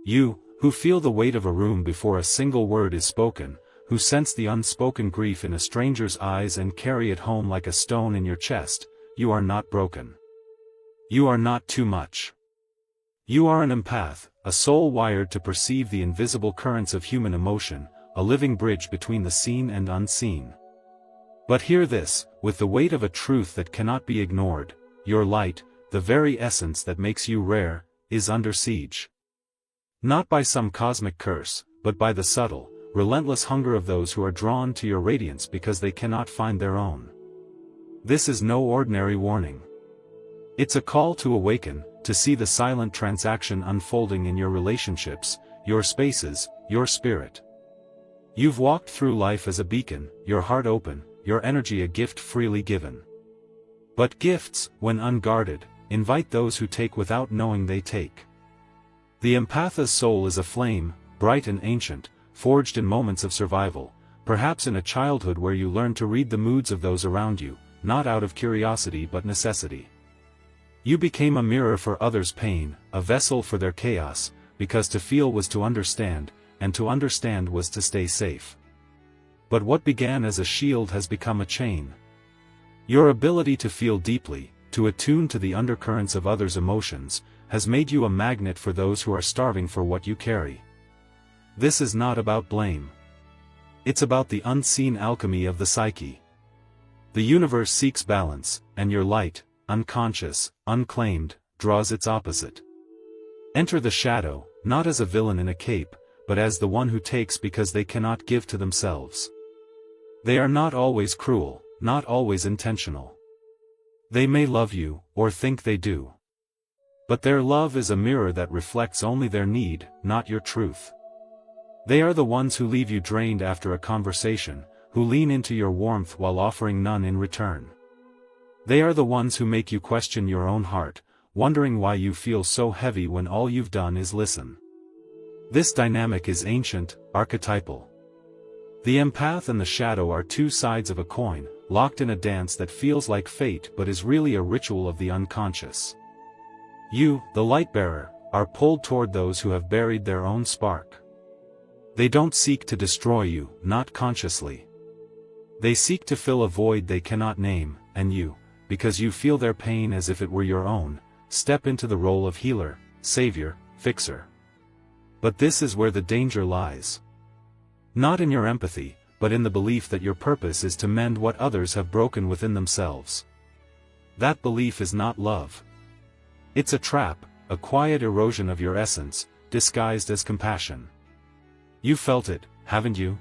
You, who feel the weight of a room before a single word is spoken, who sense the unspoken grief in a stranger's eyes and carry it home like a stone in your chest, you are not broken. You are not too much. You are an empath, a soul wired to perceive the invisible currents of human emotion, a living bridge between the seen and unseen. But hear this, with the weight of a truth that cannot be ignored, your light, the very essence that makes you rare, is under siege. Not by some cosmic curse, but by the subtle, relentless hunger of those who are drawn to your radiance because they cannot find their own. This is no ordinary warning. It's a call to awaken, to see the silent transaction unfolding in your relationships, your spaces, your spirit. You've walked through life as a beacon, your heart open, your energy a gift freely given. But gifts, when unguarded, invite those who take without knowing they take. The empath's soul is a flame, bright and ancient, forged in moments of survival, perhaps in a childhood where you learned to read the moods of those around you, not out of curiosity but necessity. You became a mirror for others' pain, a vessel for their chaos, because to feel was to understand, and to understand was to stay safe. But what began as a shield has become a chain. Your ability to feel deeply, to attune to the undercurrents of others' emotions, has made you a magnet for those who are starving for what you carry. This is not about blame. It's about the unseen alchemy of the psyche. The universe seeks balance, and your light, unconscious, unclaimed, draws its opposite. Enter the shadow, not as a villain in a cape, but as the one who takes because they cannot give to themselves. They are not always cruel, not always intentional. They may love you, or think they do. But their love is a mirror that reflects only their need, not your truth. They are the ones who leave you drained after a conversation, who lean into your warmth while offering none in return. They are the ones who make you question your own heart, wondering why you feel so heavy when all you've done is listen. This dynamic is ancient, archetypal. The empath and the shadow are two sides of a coin, locked in a dance that feels like fate but is really a ritual of the unconscious. You, the light-bearer, are pulled toward those who have buried their own spark. They don't seek to destroy you, not consciously. They seek to fill a void they cannot name, and you, because you feel their pain as if it were your own, step into the role of healer, savior, fixer. But this is where the danger lies. Not in your empathy, but in the belief that your purpose is to mend what others have broken within themselves. That belief is not love. It's a trap, a quiet erosion of your essence, disguised as compassion. You felt it, haven't you?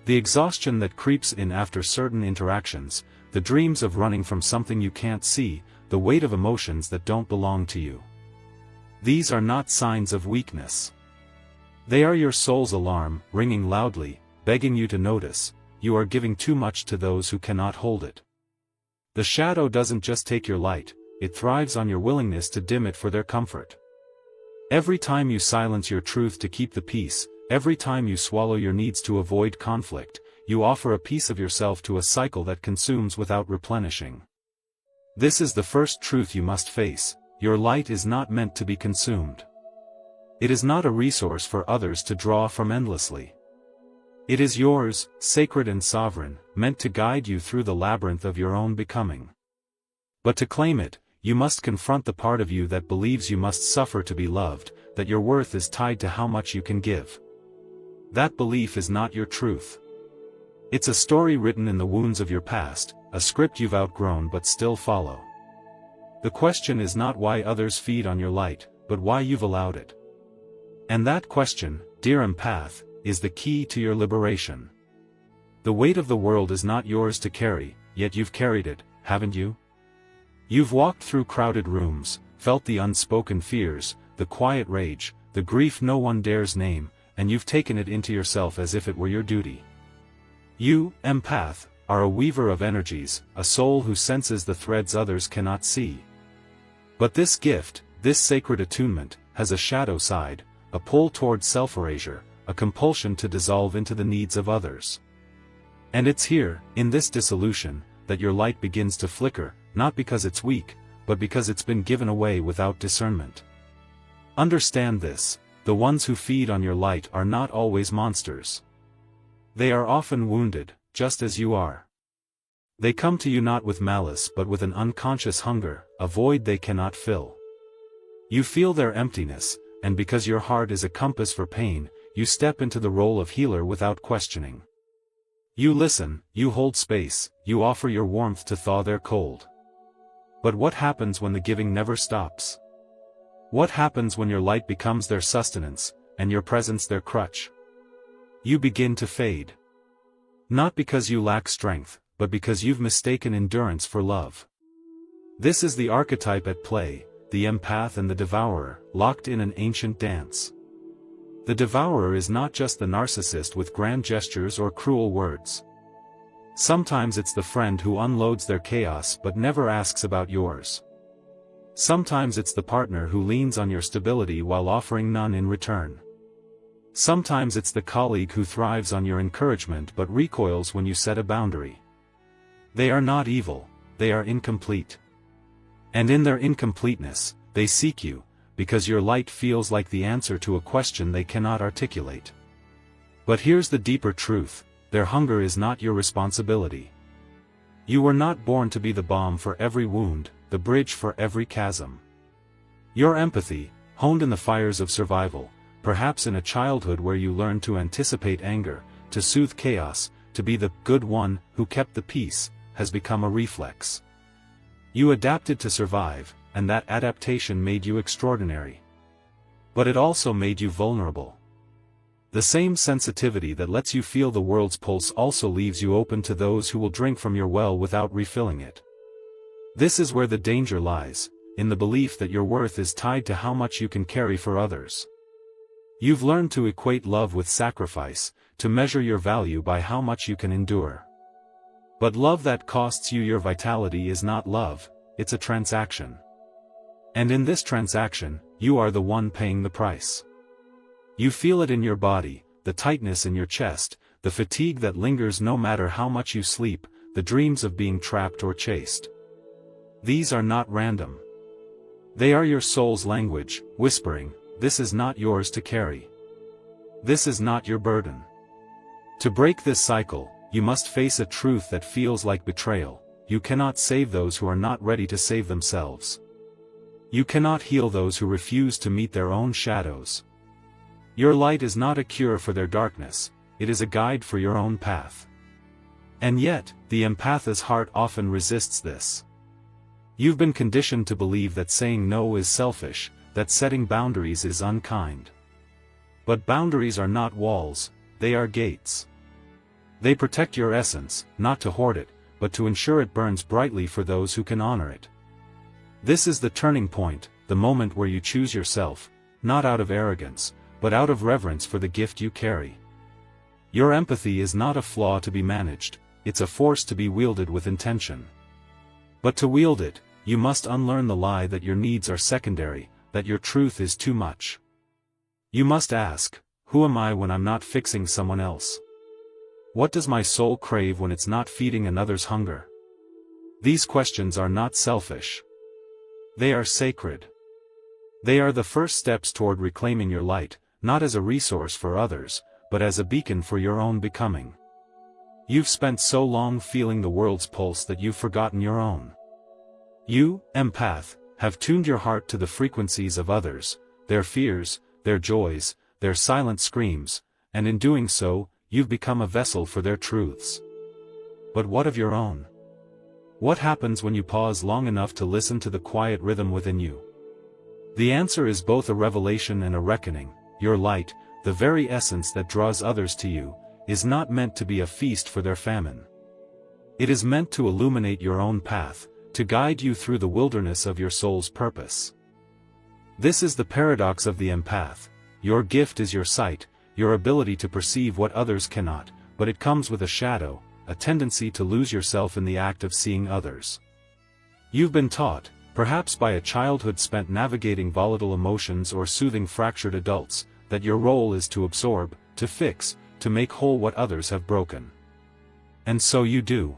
The exhaustion that creeps in after certain interactions, the dreams of running from something you can't see, the weight of emotions that don't belong to you. These are not signs of weakness. They are your soul's alarm, ringing loudly, begging you to notice, you are giving too much to those who cannot hold it. The shadow doesn't just take your light, it thrives on your willingness to dim it for their comfort. Every time you silence your truth to keep the peace, every time you swallow your needs to avoid conflict, you offer a piece of yourself to a cycle that consumes without replenishing. This is the first truth you must face: your light is not meant to be consumed. It is not a resource for others to draw from endlessly. It is yours, sacred and sovereign, meant to guide you through the labyrinth of your own becoming. But to claim it, you must confront the part of you that believes you must suffer to be loved, that your worth is tied to how much you can give. That belief is not your truth. It's a story written in the wounds of your past, a script you've outgrown but still follow. The question is not why others feed on your light, but why you've allowed it. And that question, dear empath, is the key to your liberation. The weight of the world is not yours to carry, yet you've carried it, haven't you? You've walked through crowded rooms, felt the unspoken fears, the quiet rage, the grief no one dares name, and you've taken it into yourself as if it were your duty. You, empath, are a weaver of energies, a soul who senses the threads others cannot see. But this gift, this sacred attunement, has a shadow side, a pull toward self-erasure, a compulsion to dissolve into the needs of others. And it's here, in this dissolution, that your light begins to flicker, not because it's weak, but because it's been given away without discernment. Understand this: the ones who feed on your light are not always monsters. They are often wounded, just as you are. They come to you not with malice but with an unconscious hunger, a void they cannot fill. You feel their emptiness, and because your heart is a compass for pain, you step into the role of healer without questioning. You listen, you hold space, you offer your warmth to thaw their cold. But what happens when the giving never stops? What happens when your light becomes their sustenance, and your presence their crutch? You begin to fade. Not because you lack strength, but because you've mistaken endurance for love. This is the archetype at play, the empath and the devourer, locked in an ancient dance. The devourer is not just the narcissist with grand gestures or cruel words. Sometimes it's the friend who unloads their chaos but never asks about yours. Sometimes it's the partner who leans on your stability while offering none in return. Sometimes it's the colleague who thrives on your encouragement but recoils when you set a boundary. They are not evil, they are incomplete. And in their incompleteness, they seek you, because your light feels like the answer to a question they cannot articulate. But here's the deeper truth, their hunger is not your responsibility. You were not born to be the balm for every wound, the bridge for every chasm. Your empathy, honed in the fires of survival, perhaps in a childhood where you learned to anticipate anger, to soothe chaos, to be the good one who kept the peace, has become a reflex. You adapted to survive, and that adaptation made you extraordinary. But it also made you vulnerable. The same sensitivity that lets you feel the world's pulse also leaves you open to those who will drink from your well without refilling it. This is where the danger lies, in the belief that your worth is tied to how much you can carry for others. You've learned to equate love with sacrifice, to measure your value by how much you can endure. But love that costs you your vitality is not love, it's a transaction. And in this transaction, you are the one paying the price. You feel it in your body, the tightness in your chest, the fatigue that lingers no matter how much you sleep, the dreams of being trapped or chased. These are not random. They are your soul's language, whispering, "This is not yours to carry. This is not your burden." To break this cycle, you must face a truth that feels like betrayal. You cannot save those who are not ready to save themselves. You cannot heal those who refuse to meet their own shadows. Your light is not a cure for their darkness, it is a guide for your own path. And yet, the empath's heart often resists this. You've been conditioned to believe that saying no is selfish, that setting boundaries is unkind. But boundaries are not walls, they are gates. They protect your essence, not to hoard it, but to ensure it burns brightly for those who can honor it. This is the turning point, the moment where you choose yourself, not out of arrogance, but out of reverence for the gift you carry. Your empathy is not a flaw to be managed, it's a force to be wielded with intention. But to wield it, you must unlearn the lie that your needs are secondary, that your truth is too much. You must ask, who am I when I'm not fixing someone else? What does my soul crave when it's not feeding another's hunger? These questions are not selfish. They are sacred. They are the first steps toward reclaiming your light, not as a resource for others, but as a beacon for your own becoming. You've spent so long feeling the world's pulse that you've forgotten your own. You, empath, have tuned your heart to the frequencies of others, their fears, their joys, their silent screams, and in doing so, you've become a vessel for their truths. But what of your own? What happens when you pause long enough to listen to the quiet rhythm within you? The answer is both a revelation and a reckoning. Your light, the very essence that draws others to you, is not meant to be a feast for their famine. It is meant to illuminate your own path, to guide you through the wilderness of your soul's purpose. This is the paradox of the empath. Your gift is your sight, your ability to perceive what others cannot, but it comes with a shadow, a tendency to lose yourself in the act of seeing others. You've been taught, perhaps by a childhood spent navigating volatile emotions or soothing fractured adults, that your role is to absorb, to fix, to make whole what others have broken. And so you do.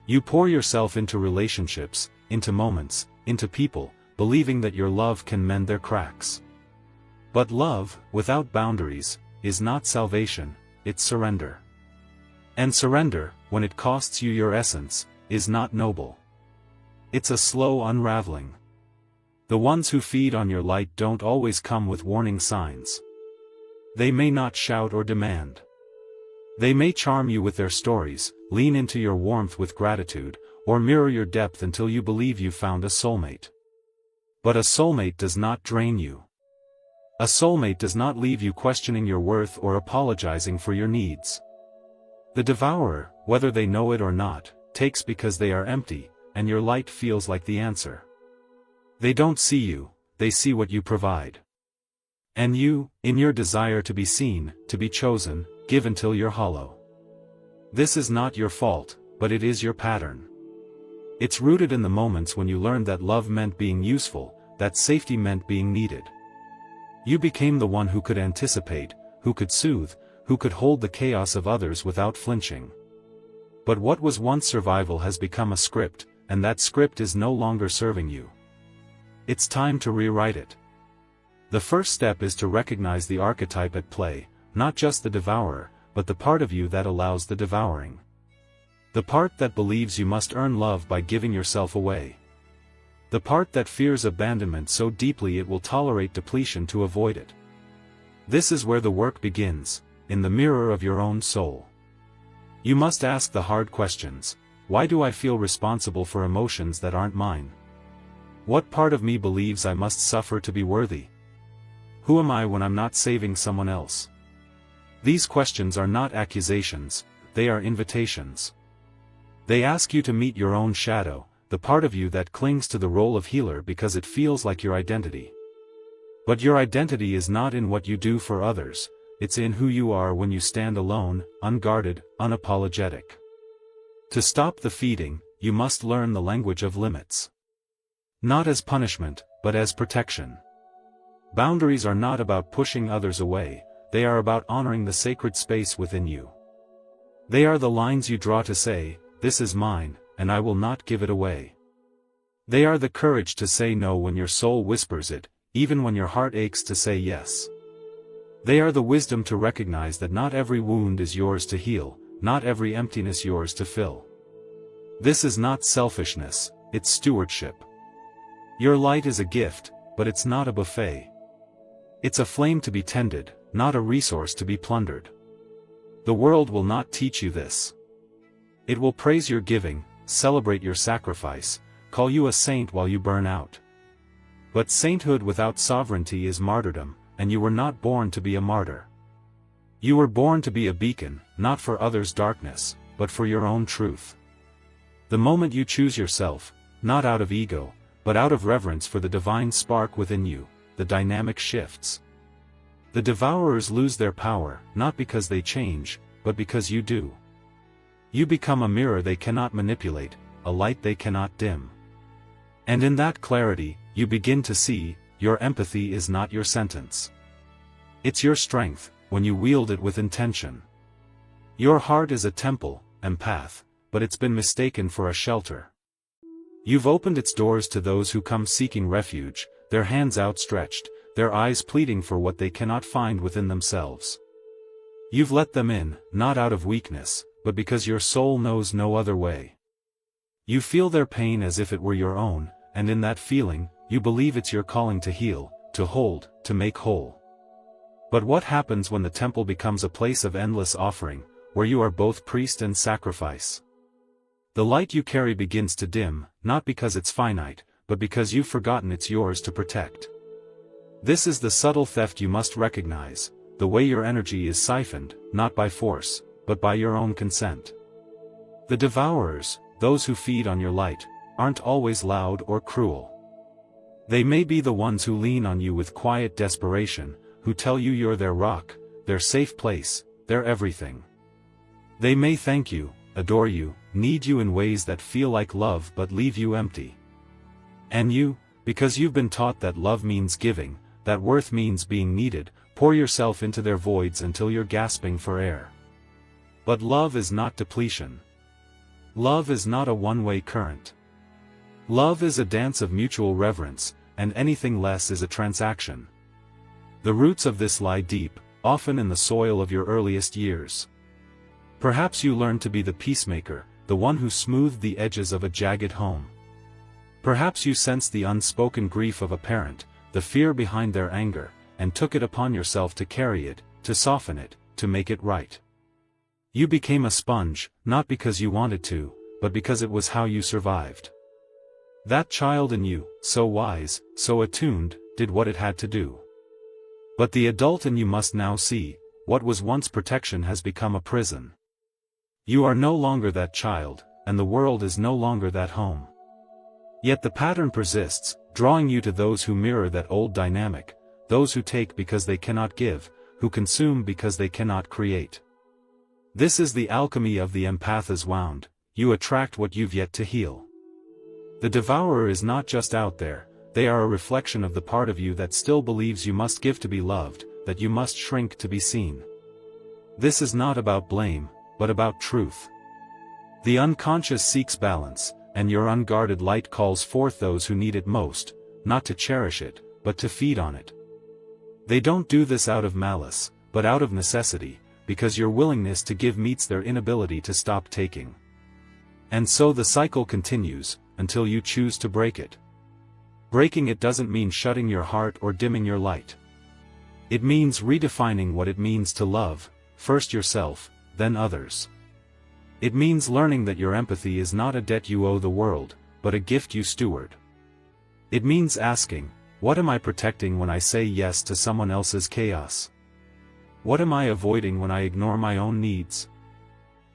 You pour yourself into relationships, into moments, into people, believing that your love can mend their cracks. But love, without boundaries, is not salvation, it's surrender. And surrender, when it costs you your essence, is not noble. It's a slow unraveling. The ones who feed on your light don't always come with warning signs. They may not shout or demand. They may charm you with their stories, lean into your warmth with gratitude, or mirror your depth until you believe you've found a soulmate. But a soulmate does not drain you. A soulmate does not leave you questioning your worth or apologizing for your needs. The devourer, whether they know it or not, takes because they are empty, and your light feels like the answer. They don't see you, they see what you provide. And you, in your desire to be seen, to be chosen, give until you're hollow. This is not your fault, but it is your pattern. It's rooted in the moments when you learned that love meant being useful, that safety meant being needed. You became the one who could anticipate, who could soothe, who could hold the chaos of others without flinching. But what was once survival has become a script, and that script is no longer serving you. It's time to rewrite it. The first step is to recognize the archetype at play, not just the devourer, but the part of you that allows the devouring. The part that believes you must earn love by giving yourself away. The part that fears abandonment so deeply it will tolerate depletion to avoid it. This is where the work begins, in the mirror of your own soul. You must ask the hard questions. Why do I feel responsible for emotions that aren't mine? What part of me believes I must suffer to be worthy? Who am I when I'm not saving someone else? These questions are not accusations, they are invitations. They ask you to meet your own shadow, the part of you that clings to the role of healer because it feels like your identity. But your identity is not in what you do for others, it's in who you are when you stand alone, unguarded, unapologetic. To stop the feeding, you must learn the language of limits. Not as punishment, but as protection. Boundaries are not about pushing others away, they are about honoring the sacred space within you. They are the lines you draw to say, "This is mine, and I will not give it away." They are the courage to say no when your soul whispers it, even when your heart aches to say yes. They are the wisdom to recognize that not every wound is yours to heal, not every emptiness yours to fill. This is not selfishness, it's stewardship. Your light is a gift, but it's not a buffet. It's a flame to be tended, not a resource to be plundered. The world will not teach you this. It will praise your giving, celebrate your sacrifice, call you a saint while you burn out. But sainthood without sovereignty is martyrdom, and you were not born to be a martyr. You were born to be a beacon, not for others' darkness, but for your own truth. The moment you choose yourself, not out of ego, but out of reverence for the divine spark within you, the dynamic shifts. The devourers lose their power, not because they change, but because you do. You become a mirror they cannot manipulate, a light they cannot dim. And in that clarity, you begin to see, your empathy is not your sentence. It's your strength, when you wield it with intention. Your heart is a temple, empath, but it's been mistaken for a shelter. You've opened its doors to those who come seeking refuge, their hands outstretched, their eyes pleading for what they cannot find within themselves. You've let them in, not out of weakness, but because your soul knows no other way. You feel their pain as if it were your own, and in that feeling, you believe it's your calling to heal, to hold, to make whole. But what happens when the temple becomes a place of endless offering, where you are both priest and sacrifice? The light you carry begins to dim, not because it's finite, but because you've forgotten it's yours to protect. This is the subtle theft you must recognize, the way your energy is siphoned, not by force, but by your own consent. The devourers, those who feed on your light, aren't always loud or cruel. They may be the ones who lean on you with quiet desperation, who tell you you're their rock, their safe place, their everything. They may thank you, adore you, need you in ways that feel like love but leave you empty. And you, because you've been taught that love means giving, that worth means being needed, pour yourself into their voids until you're gasping for air. But love is not depletion. Love is not a one-way current. Love is a dance of mutual reverence, and anything less is a transaction. The roots of this lie deep, often in the soil of your earliest years. Perhaps you learned to be the peacemaker, the one who smoothed the edges of a jagged home. Perhaps you sensed the unspoken grief of a parent, the fear behind their anger, and took it upon yourself to carry it, to soften it, to make it right. You became a sponge, not because you wanted to, but because it was how you survived. That child in you, so wise, so attuned, did what it had to do. But the adult in you must now see, what was once protection has become a prison. You are no longer that child, and the world is no longer that home. Yet the pattern persists, drawing you to those who mirror that old dynamic, those who take because they cannot give, who consume because they cannot create. This is the alchemy of the empaths wound. You attract what you've yet to heal. The devourer is not just out there, they are a reflection of the part of you that still believes you must give to be loved, that you must shrink to be seen. This is not about blame, but about truth. The unconscious seeks balance, and your unguarded light calls forth those who need it most, not to cherish it, but to feed on it. They don't do this out of malice, but out of necessity, because your willingness to give meets their inability to stop taking. And so the cycle continues, until you choose to break it. Breaking it doesn't mean shutting your heart or dimming your light. It means redefining what it means to love, first yourself, then others. It means learning that your empathy is not a debt you owe the world, but a gift you steward. It means asking, what am I protecting when I say yes to someone else's chaos? What am I avoiding when I ignore my own needs?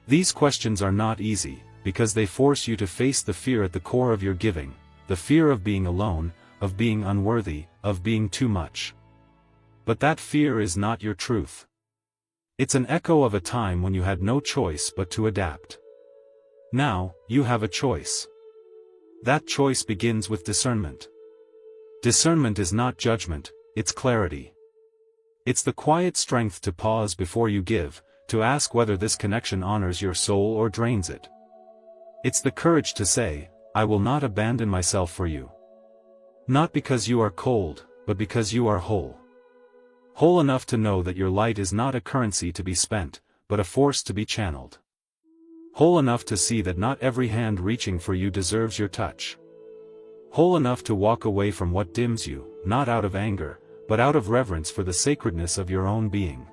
These questions are not easy, because they force you to face the fear at the core of your giving, the fear of being alone, of being unworthy, of being too much. But that fear is not your truth. It's an echo of a time when you had no choice but to adapt. Now, you have a choice. That choice begins with discernment. Discernment is not judgment, it's clarity. It's the quiet strength to pause before you give, to ask whether this connection honors your soul or drains it. It's the courage to say, I will not abandon myself for you. Not because you are cold, but because you are whole. Whole enough to know that your light is not a currency to be spent, but a force to be channeled. Whole enough to see that not every hand reaching for you deserves your touch. Whole enough to walk away from what dims you, not out of anger, but out of reverence for the sacredness of your own being.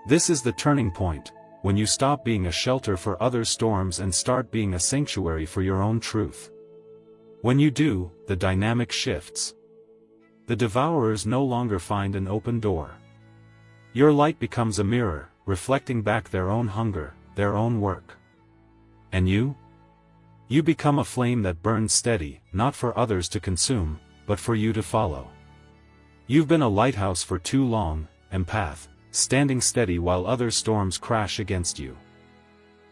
This is the turning point, when you stop being a shelter for other storms and start being a sanctuary for your own truth. When you do, the dynamic shifts. The devourers no longer find an open door. Your light becomes a mirror, reflecting back their own hunger, their own work. And you? You become a flame that burns steady, not for others to consume, but for you to follow. You've been a lighthouse for too long, empath, standing steady while other storms crash against you.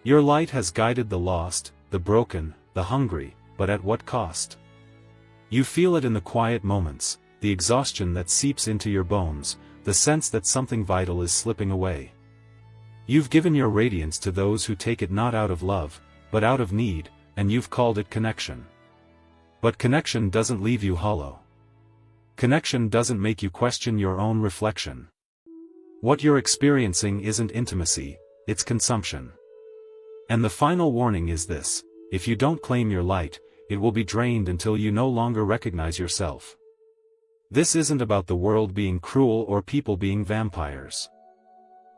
Your light has guided the lost, the broken, the hungry, but at what cost? You feel it in the quiet moments, the exhaustion that seeps into your bones, the sense that something vital is slipping away. You've given your radiance to those who take it not out of love, but out of need, and you've called it connection. But connection doesn't leave you hollow. Connection doesn't make you question your own reflection. What you're experiencing isn't intimacy, it's consumption. And the final warning is this: if you don't claim your light, it will be drained until you no longer recognize yourself. This isn't about the world being cruel or people being vampires.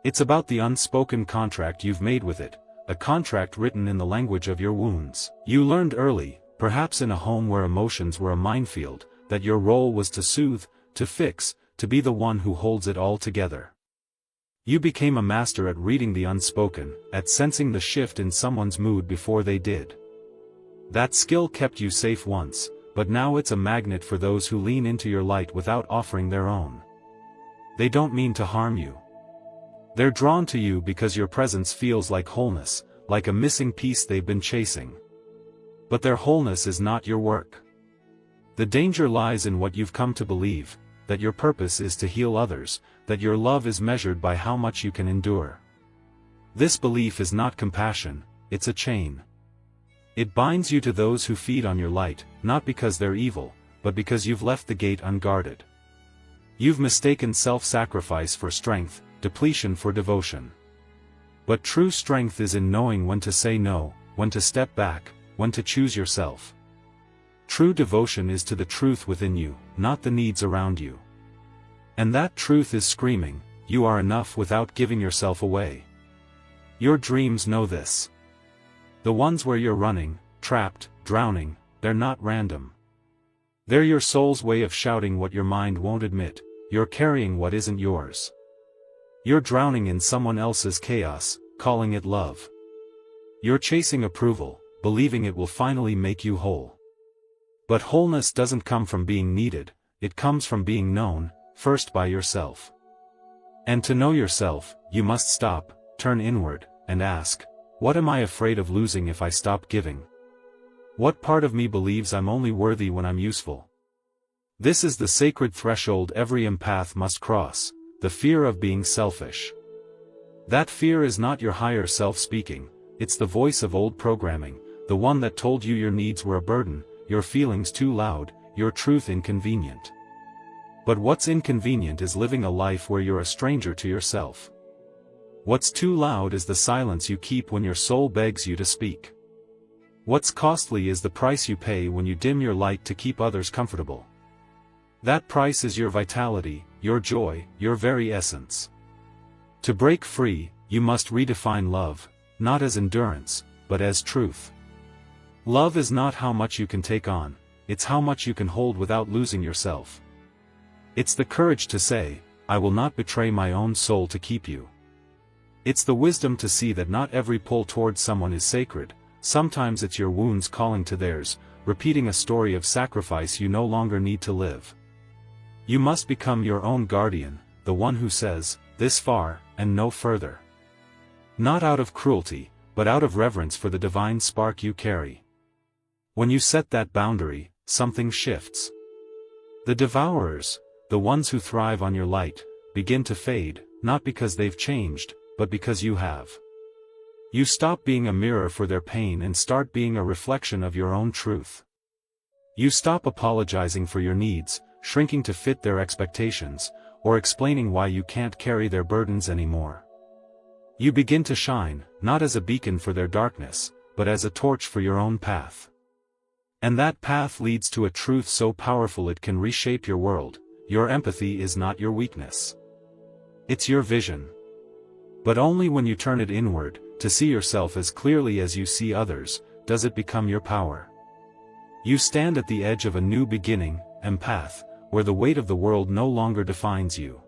It's about the unspoken contract you've made with it, a contract written in the language of your wounds. You learned early, perhaps in a home where emotions were a minefield, that your role was to soothe, to fix, to be the one who holds it all together. You became a master at reading the unspoken, at sensing the shift in someone's mood before they did. That skill kept you safe once, but now it's a magnet for those who lean into your light without offering their own. They don't mean to harm you. They're drawn to you because your presence feels like wholeness, like a missing piece they've been chasing. But their wholeness is not your work. The danger lies in what you've come to believe, that your purpose is to heal others, that your love is measured by how much you can endure. This belief is not compassion, it's a chain. It binds you to those who feed on your light, not because they're evil, but because you've left the gate unguarded. You've mistaken self-sacrifice for strength, depletion for devotion. But true strength is in knowing when to say no, when to step back, when to choose yourself. True devotion is to the truth within you, not the needs around you. And that truth is screaming, you are enough without giving yourself away. Your dreams know this. The ones where you're running, trapped, drowning, they're not random. They're your soul's way of shouting what your mind won't admit. You're carrying what isn't yours. You're drowning in someone else's chaos, calling it love. You're chasing approval, believing it will finally make you whole. But wholeness doesn't come from being needed, it comes from being known, first by yourself. And to know yourself, you must stop, turn inward, and ask, what am I afraid of losing if I stop giving? What part of me believes I'm only worthy when I'm useful? This is the sacred threshold every empath must cross, the fear of being selfish. That fear is not your higher self speaking, it's the voice of old programming, the one that told you your needs were a burden, your feelings too loud, your truth inconvenient. But what's inconvenient is living a life where you're a stranger to yourself. What's too loud is the silence you keep when your soul begs you to speak. What's costly is the price you pay when you dim your light to keep others comfortable. That price is your vitality, your joy, your very essence. To break free, you must redefine love, not as endurance, but as truth. Love is not how much you can take on, it's how much you can hold without losing yourself. It's the courage to say, I will not betray my own soul to keep you. It's the wisdom to see that not every pull towards someone is sacred, sometimes it's your wounds calling to theirs, repeating a story of sacrifice you no longer need to live. You must become your own guardian, the one who says, this far, and no further. Not out of cruelty, but out of reverence for the divine spark you carry. When you set that boundary, something shifts. The devourers, the ones who thrive on your light, begin to fade, not because they've changed, but because you have. You stop being a mirror for their pain and start being a reflection of your own truth. You stop apologizing for your needs, shrinking to fit their expectations, or explaining why you can't carry their burdens anymore. You begin to shine, not as a beacon for their darkness, but as a torch for your own path. And that path leads to a truth so powerful it can reshape your world. Your empathy is not your weakness. It's your vision. But only when you turn it inward, to see yourself as clearly as you see others, does it become your power. You stand at the edge of a new beginning, empath, where the weight of the world no longer defines you.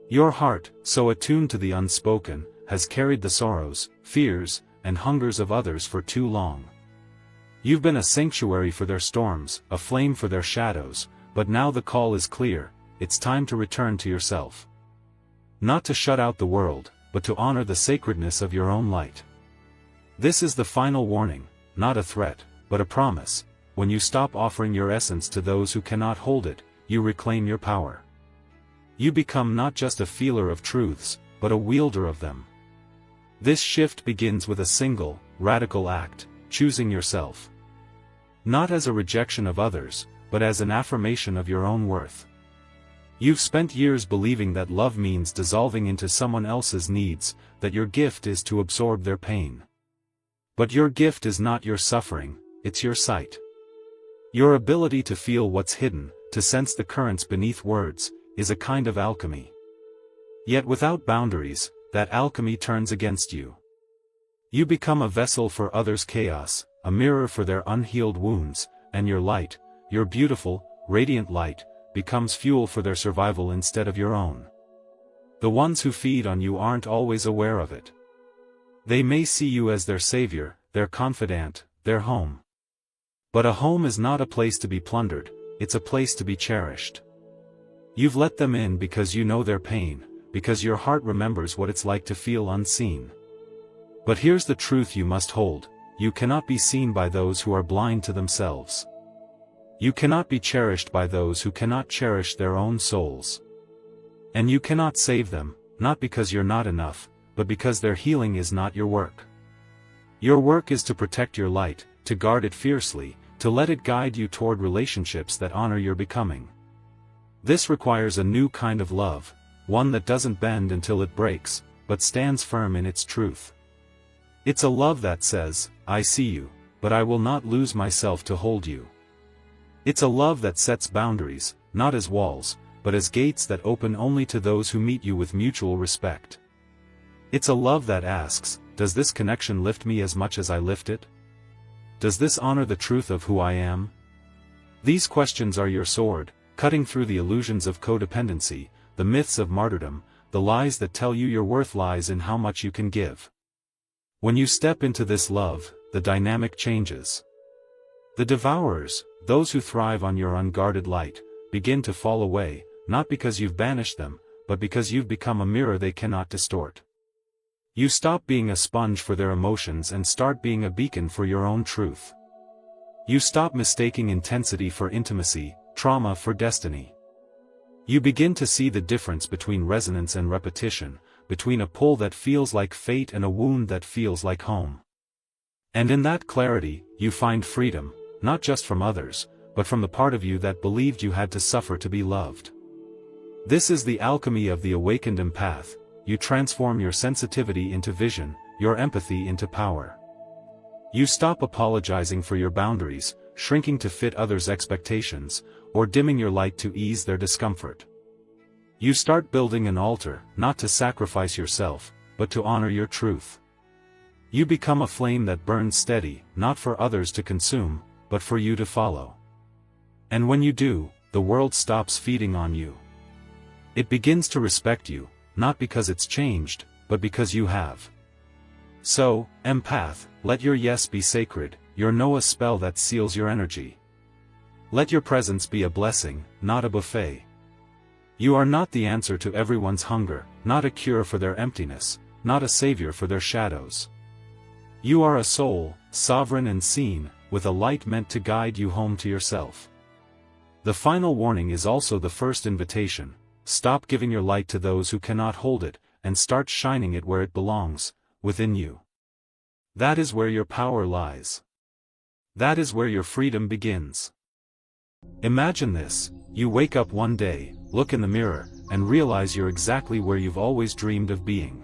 Your heart, so attuned to the unspoken, has carried the sorrows, fears, and hungers of others for too long. You've been a sanctuary for their storms, a flame for their shadows, but now the call is clear, it's time to return to yourself. Not to shut out the world, but to honor the sacredness of your own light. This is the final warning, not a threat, but a promise. When you stop offering your essence to those who cannot hold it, you reclaim your power. You become not just a feeler of truths, but a wielder of them. This shift begins with a single, radical act, choosing yourself. Not as a rejection of others, but as an affirmation of your own worth. You've spent years believing that love means dissolving into someone else's needs, that your gift is to absorb their pain. But your gift is not your suffering, it's your sight. Your ability to feel what's hidden, to sense the currents beneath words, is a kind of alchemy. Yet without boundaries, that alchemy turns against you. You become a vessel for others' chaos, a mirror for their unhealed wounds, and your light, your beautiful, radiant light, becomes fuel for their survival instead of your own. The ones who feed on you aren't always aware of it. They may see you as their savior, their confidant, their home. But a home is not a place to be plundered, it's a place to be cherished. You've let them in because you know their pain, because your heart remembers what it's like to feel unseen. But here's the truth you must hold: you cannot be seen by those who are blind to themselves. You cannot be cherished by those who cannot cherish their own souls. And you cannot save them, not because you're not enough, but because their healing is not your work. Your work is to protect your light, to guard it fiercely, to let it guide you toward relationships that honor your becoming. This requires a new kind of love, one that doesn't bend until it breaks, but stands firm in its truth. It's a love that says, I see you, but I will not lose myself to hold you. It's a love that sets boundaries, not as walls, but as gates that open only to those who meet you with mutual respect. It's a love that asks, does this connection lift me as much as I lift it? Does this honor the truth of who I am? These questions are your sword, cutting through the illusions of codependency, the myths of martyrdom, the lies that tell you your worth lies in how much you can give. When you step into this love, the dynamic changes. The devourers, those who thrive on your unguarded light, begin to fall away, not because you've banished them, but because you've become a mirror they cannot distort. You stop being a sponge for their emotions and start being a beacon for your own truth. You stop mistaking intensity for intimacy, trauma for destiny. You begin to see the difference between resonance and repetition, between a pull that feels like fate and a wound that feels like home. And in that clarity, you find freedom, not just from others, but from the part of you that believed you had to suffer to be loved. This is the alchemy of the awakened empath. You transform your sensitivity into vision, your empathy into power. You stop apologizing for your boundaries, shrinking to fit others' expectations, or dimming your light to ease their discomfort. You start building an altar, not to sacrifice yourself, but to honor your truth. You become a flame that burns steady, not for others to consume, but for you to follow. And when you do, the world stops feeding on you. It begins to respect you, not because it's changed, but because you have. So, empath, let your yes be sacred, your no a spell that seals your energy. Let your presence be a blessing, not a buffet. You are not the answer to everyone's hunger, not a cure for their emptiness, not a savior for their shadows. You are a soul, sovereign and seen, with a light meant to guide you home to yourself. The final warning is also the first invitation. Stop giving your light to those who cannot hold it, and start shining it where it belongs, within you. That is where your power lies. That is where your freedom begins. Imagine this: you wake up one day, look in the mirror, and realize you're exactly where you've always dreamed of being.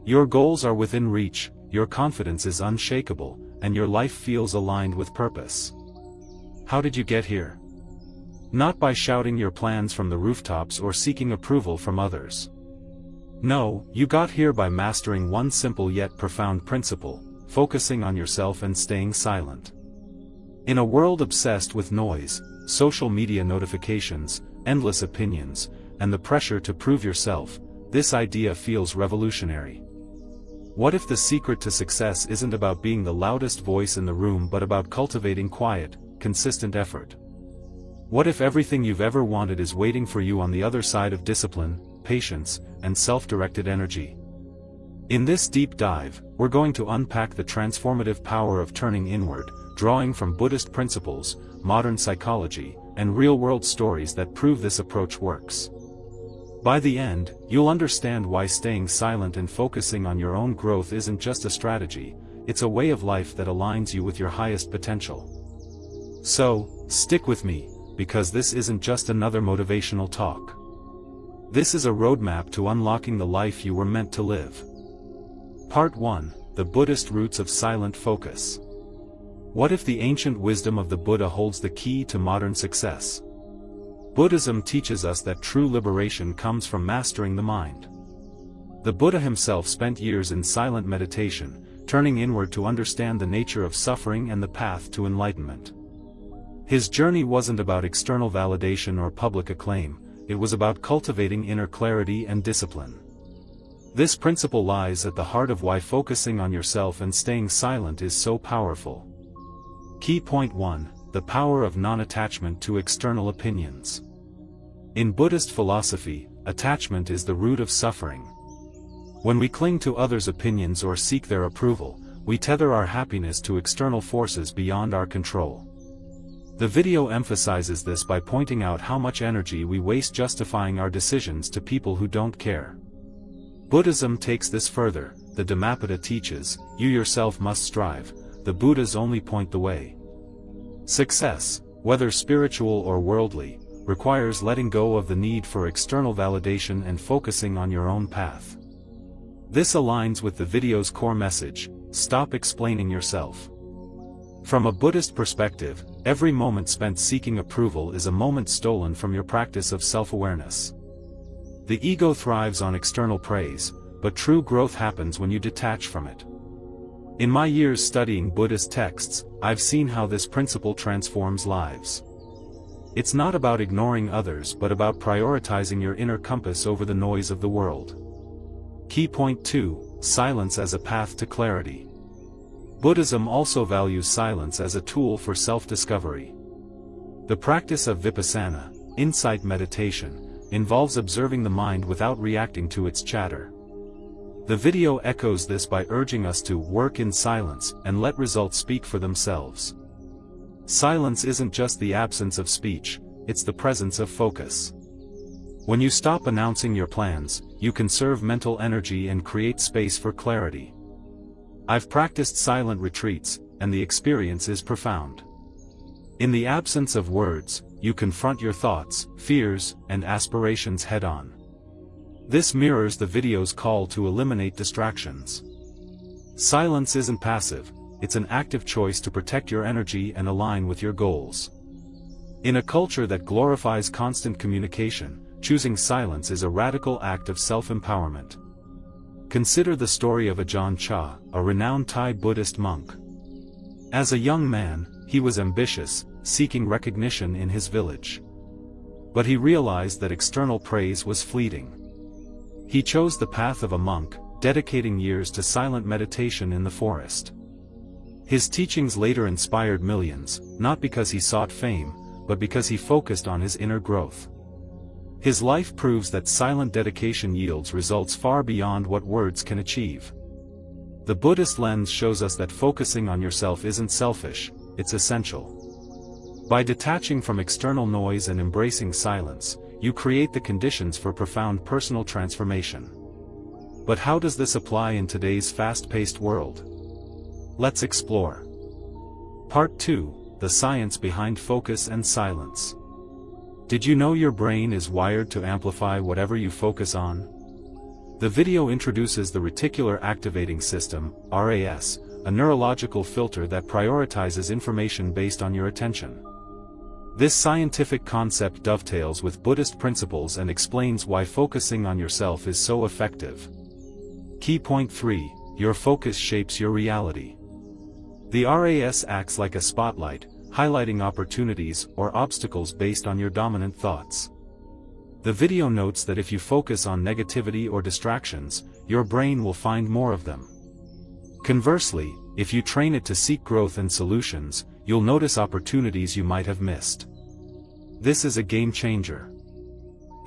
Your goals are within reach, your confidence is unshakable, and your life feels aligned with purpose. How did you get here? Not by shouting your plans from the rooftops or seeking approval from others. No, you got here by mastering one simple yet profound principle: focusing on yourself and staying silent. In a world obsessed with noise, social media notifications, endless opinions, and the pressure to prove yourself, this idea feels revolutionary. What if the secret to success isn't about being the loudest voice in the room but about cultivating quiet, consistent effort? What if everything you've ever wanted is waiting for you on the other side of discipline, patience, and self-directed energy? In this deep dive, we're going to unpack the transformative power of turning inward, drawing from Buddhist principles, modern psychology, and real-world stories that prove this approach works. By the end, you'll understand why staying silent and focusing on your own growth isn't just a strategy, it's a way of life that aligns you with your highest potential. So, stick with me, because this isn't just another motivational talk. This is a roadmap to unlocking the life you were meant to live. Part 1: The Buddhist Roots of Silent Focus. What if the ancient wisdom of the Buddha holds the key to modern success? Buddhism teaches us that true liberation comes from mastering the mind. The Buddha himself spent years in silent meditation, turning inward to understand the nature of suffering and the path to enlightenment. His journey wasn't about external validation or public acclaim, it was about cultivating inner clarity and discipline. This principle lies at the heart of why focusing on yourself and staying silent is so powerful. Key point 1: the power of non-attachment to external opinions. In Buddhist philosophy, attachment is the root of suffering. When we cling to others' opinions or seek their approval, we tether our happiness to external forces beyond our control. The video emphasizes this by pointing out how much energy we waste justifying our decisions to people who don't care. Buddhism takes this further. The Dhammapada teaches, you yourself must strive, the Buddhas only point the way. Success, whether spiritual or worldly, requires letting go of the need for external validation and focusing on your own path. This aligns with the video's core message: stop explaining yourself. From a Buddhist perspective, every moment spent seeking approval is a moment stolen from your practice of self-awareness. The ego thrives on external praise, but true growth happens when you detach from it. In my years studying Buddhist texts, I've seen how this principle transforms lives. It's not about ignoring others but about prioritizing your inner compass over the noise of the world. Key point 2: silence as a path to clarity. Buddhism also values silence as a tool for self-discovery. The practice of vipassana, insight meditation, involves observing the mind without reacting to its chatter. The video echoes this by urging us to work in silence and let results speak for themselves. Silence isn't just the absence of speech, it's the presence of focus. When you stop announcing your plans, you conserve mental energy and create space for clarity. I've practiced silent retreats, and the experience is profound. In the absence of words, you confront your thoughts, fears, and aspirations head-on. This mirrors the video's call to eliminate distractions. Silence isn't passive, it's an active choice to protect your energy and align with your goals. In a culture that glorifies constant communication, choosing silence is a radical act of self-empowerment. Consider the story of Ajahn Chah, a renowned Thai Buddhist monk. As a young man, he was ambitious, seeking recognition in his village. But he realized that external praise was fleeting. He chose the path of a monk, dedicating years to silent meditation in the forest. His teachings later inspired millions, not because he sought fame, but because he focused on his inner growth. His life proves that silent dedication yields results far beyond what words can achieve. The Buddhist lens shows us that focusing on yourself isn't selfish, it's essential. By detaching from external noise and embracing silence, you create the conditions for profound personal transformation. But how does this apply in today's fast-paced world? Let's explore. Part 2: The Science Behind Focus and Silence. Did you know your brain is wired to amplify whatever you focus on? The video introduces the reticular activating system, RAS, a neurological filter that prioritizes information based on your attention. This scientific concept dovetails with Buddhist principles and explains why focusing on yourself is so effective. Key point 3: Your focus shapes your reality. The RAS acts like a spotlight, highlighting opportunities or obstacles based on your dominant thoughts. The video notes that if you focus on negativity or distractions, your brain will find more of them. Conversely, if you train it to seek growth and solutions, you'll notice opportunities you might have missed. This is a game changer.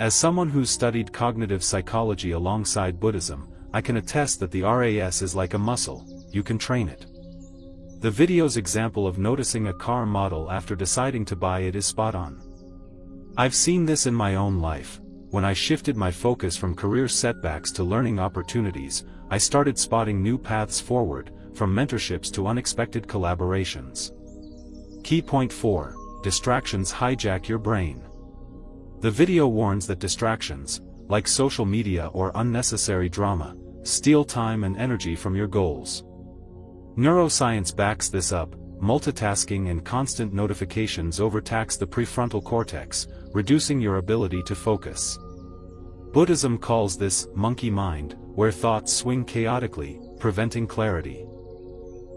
As someone who's studied cognitive psychology alongside Buddhism, I can attest that the RAS is like a muscle, you can train it. The video's example of noticing a car model after deciding to buy it is spot on. I've seen this in my own life. When I shifted my focus from career setbacks to learning opportunities, I started spotting new paths forward, from mentorships to unexpected collaborations. Key point 4: Distractions hijack your brain. The video warns that distractions, like social media or unnecessary drama, steal time and energy from your goals. Neuroscience backs this up. Multitasking and constant notifications overtax the prefrontal cortex, reducing your ability to focus. Buddhism calls this monkey mind, where thoughts swing chaotically, preventing clarity.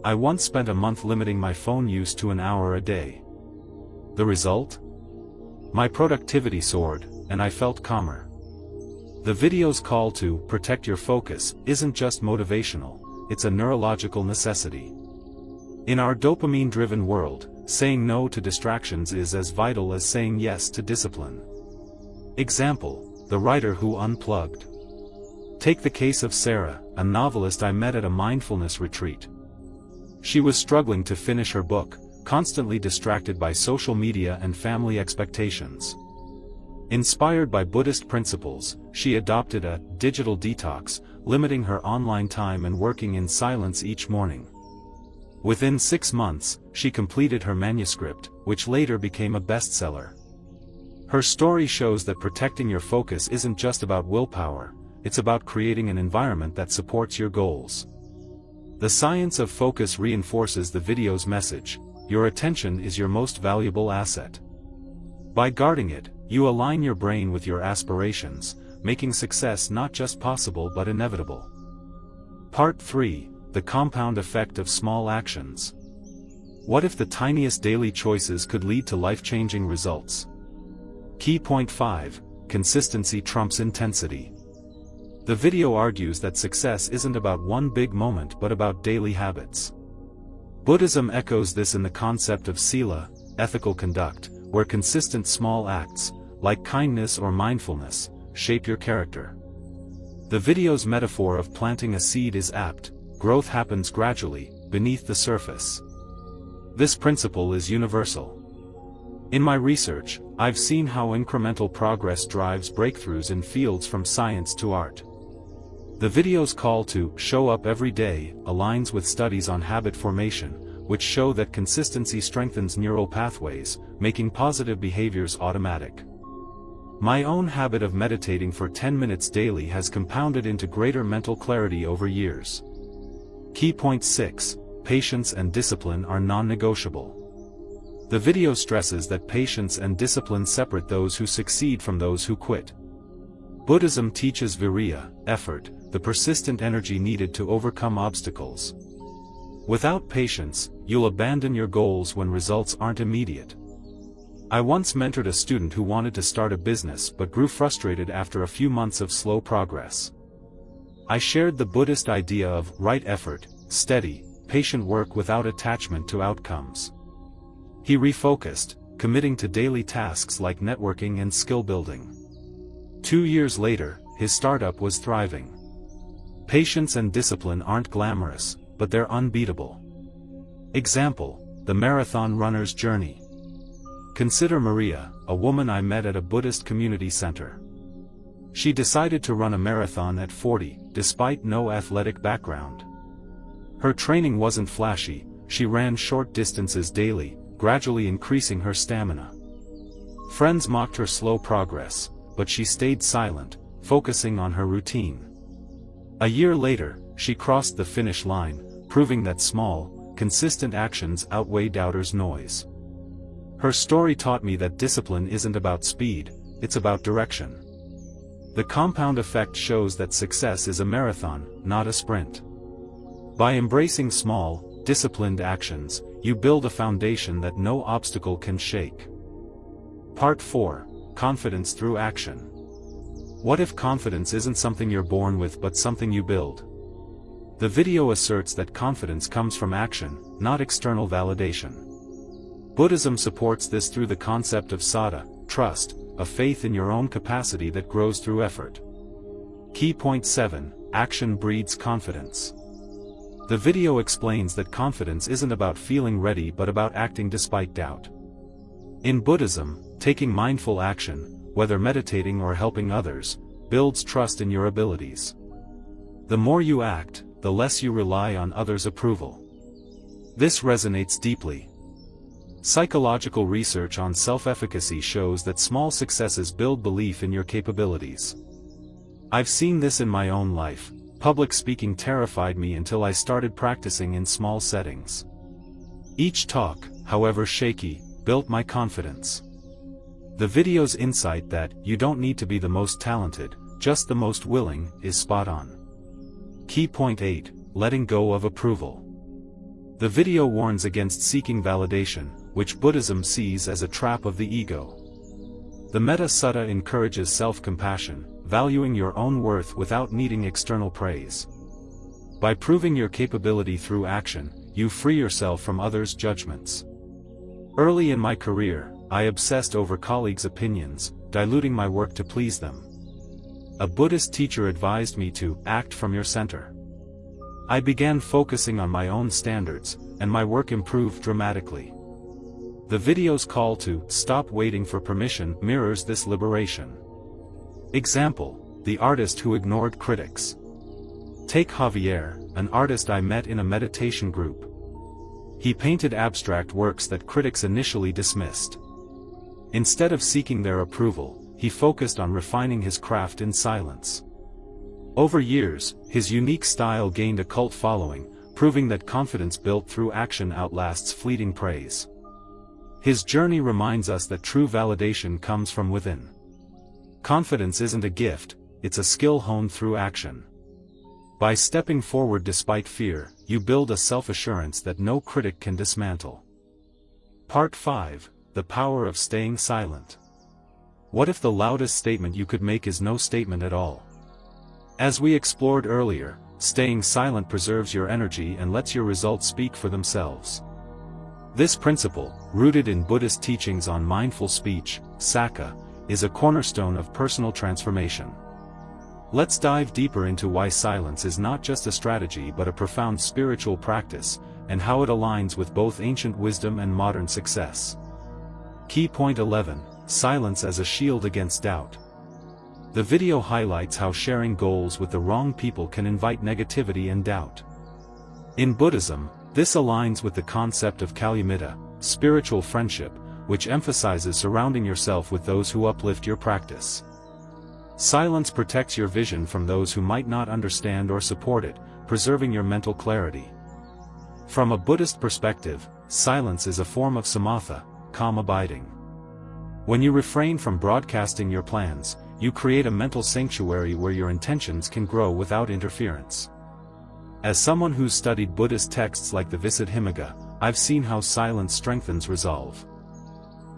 I once spent a month limiting my phone use to an hour a day. The result? My productivity soared, and I felt calmer. The video's call to protect your focus isn't just motivational, it's a neurological necessity. In our dopamine-driven world, saying no to distractions is as vital as saying yes to discipline. Example: the writer who unplugged. Take the case of Sarah, a novelist I met at a mindfulness retreat. She was struggling to finish her book, constantly distracted by social media and family expectations. Inspired by Buddhist principles, she adopted a digital detox, limiting her online time and working in silence each morning. Within 6 months, she completed her manuscript, which later became a bestseller. Her story shows that protecting your focus isn't just about willpower, it's about creating an environment that supports your goals. The science of focus reinforces the video's message: your attention is your most valuable asset. By guarding it, you align your brain with your aspirations, making success not just possible but inevitable. Part 3: The compound effect of small actions. What if the tiniest daily choices could lead to life-changing results? Key point 5: Consistency trumps intensity. The video argues that success isn't about one big moment but about daily habits. Buddhism echoes this in the concept of sila, ethical conduct, where consistent small acts, like kindness or mindfulness, shape your character. The video's metaphor of planting a seed is apt: growth happens gradually, beneath the surface. This principle is universal. In my research, I've seen how incremental progress drives breakthroughs in fields from science to art. The video's call to show up every day aligns with studies on habit formation, which show that consistency strengthens neural pathways, making positive behaviors automatic. My own habit of meditating for 10 minutes daily has compounded into greater mental clarity over years. Key point 6: Patience and discipline are non-negotiable. The video stresses that patience and discipline separate those who succeed from those who quit. Buddhism teaches virya, effort, the persistent energy needed to overcome obstacles. Without patience, you'll abandon your goals when results aren't immediate. I once mentored a student who wanted to start a business but grew frustrated after a few months of slow progress. I shared the Buddhist idea of right effort, steady, patient work without attachment to outcomes. He refocused, committing to daily tasks like networking and skill building. 2 years later, his startup was thriving. Patience and discipline aren't glamorous, but they're unbeatable. Example: the marathon runner's journey. Consider Maria, a woman I met at a Buddhist community center. She decided to run a marathon at 40, despite no athletic background. Her training wasn't flashy, she ran short distances daily, gradually increasing her stamina. Friends mocked her slow progress, but she stayed silent, focusing on her routine. A year later, she crossed the finish line, proving that small, consistent actions outweigh doubters' noise. Her story taught me that discipline isn't about speed, it's about direction. The compound effect shows that success is a marathon, not a sprint. By embracing small, disciplined actions, you build a foundation that no obstacle can shake. Part 4: Confidence through action. What if confidence isn't something you're born with but something you build? The video asserts that confidence comes from action, not external validation. Buddhism supports this through the concept of saddha, trust, a faith in your own capacity that grows through effort. Key point 7: Action breeds confidence. The video explains that confidence isn't about feeling ready but about acting despite doubt. In Buddhism, taking mindful action, whether meditating or helping others, builds trust in your abilities. The more you act, the less you rely on others' approval. This resonates deeply. Psychological research on self-efficacy shows that small successes build belief in your capabilities. I've seen this in my own life. Public speaking terrified me until I started practicing in small settings. Each talk, however shaky, built my confidence. The video's insight that you don't need to be the most talented, just the most willing, is spot on. Key point 8: Letting go of approval. The video warns against seeking validation, which Buddhism sees as a trap of the ego. The Metta Sutta encourages self-compassion, valuing your own worth without needing external praise. By proving your capability through action, you free yourself from others' judgments. Early in my career, I obsessed over colleagues' opinions, diluting my work to please them. A Buddhist teacher advised me to act from your center. I began focusing on my own standards, and my work improved dramatically. The video's call to stop waiting for permission mirrors this liberation. Example: the artist who ignored critics. Take Javier, an artist I met in a meditation group. He painted abstract works that critics initially dismissed. Instead of seeking their approval, he focused on refining his craft in silence. Over years, his unique style gained a cult following, proving that confidence built through action outlasts fleeting praise. His journey reminds us that true validation comes from within. Confidence isn't a gift, it's a skill honed through action. By stepping forward despite fear, you build a self-assurance that no critic can dismantle. Part 5: The Power of Staying Silent. What if the loudest statement you could make is no statement at all? As we explored earlier, staying silent preserves your energy and lets your results speak for themselves. This principle, rooted in Buddhist teachings on mindful speech, Sakha, is a cornerstone of personal transformation. Let's dive deeper into why silence is not just a strategy but a profound spiritual practice, and how it aligns with both ancient wisdom and modern success. Key point 11: Silence as a shield against doubt. The video highlights how sharing goals with the wrong people can invite negativity and doubt. In Buddhism, this aligns with the concept of Kalyamita, spiritual friendship, which emphasizes surrounding yourself with those who uplift your practice. Silence protects your vision from those who might not understand or support it, preserving your mental clarity. From a Buddhist perspective, silence is a form of samatha, calm abiding. When you refrain from broadcasting your plans, you create a mental sanctuary where your intentions can grow without interference. As someone who's studied Buddhist texts like the Visuddhimagga, I've seen how silence strengthens resolve.